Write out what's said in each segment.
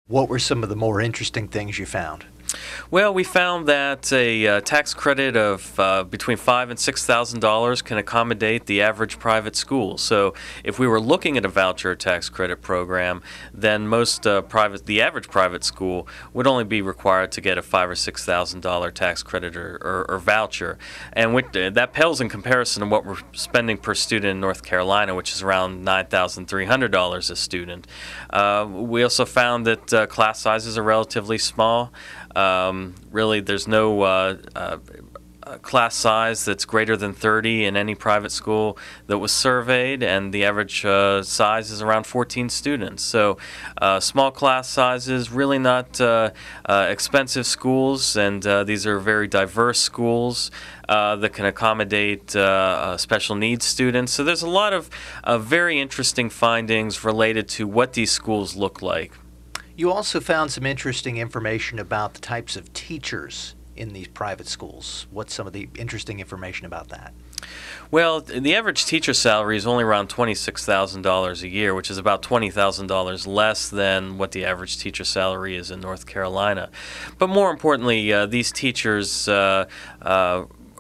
What were some of the more interesting things you found? Well, we found that a tax credit of between $5,000 and $6,000 can accommodate the average private school. So, if we were looking at a voucher tax credit program, then the average private school would only be required to get a $5,000 or $6,000 tax credit or voucher, and that pales in comparison to what we're spending per student in North Carolina, which is around $9,300 a student. We also found that class sizes are relatively small. Really, there's no class size that's greater than 30 in any private school that was surveyed, and the average size is around 14 students. So small class sizes, really not expensive schools, and these are very diverse schools that can accommodate special needs students. So there's a lot of very interesting findings related to what these schools look like. You also found some interesting information about the types of teachers in these private schools. What's some of the interesting information about that? Well, the average teacher salary is only around $26,000 a year, which is about $20,000 less than what the average teacher salary is in North Carolina. But more importantly, these teachers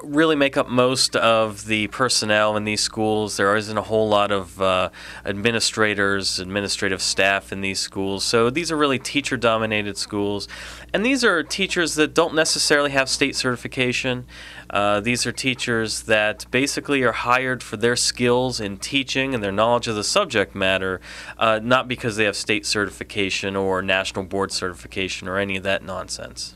really make up most of the personnel in these schools. There isn't a whole lot of administrative staff in these schools. So these are really teacher-dominated schools. And these are teachers that don't necessarily have state certification. These are teachers that basically are hired for their skills in teaching and their knowledge of the subject matter, not because they have state certification or national board certification or any of that nonsense.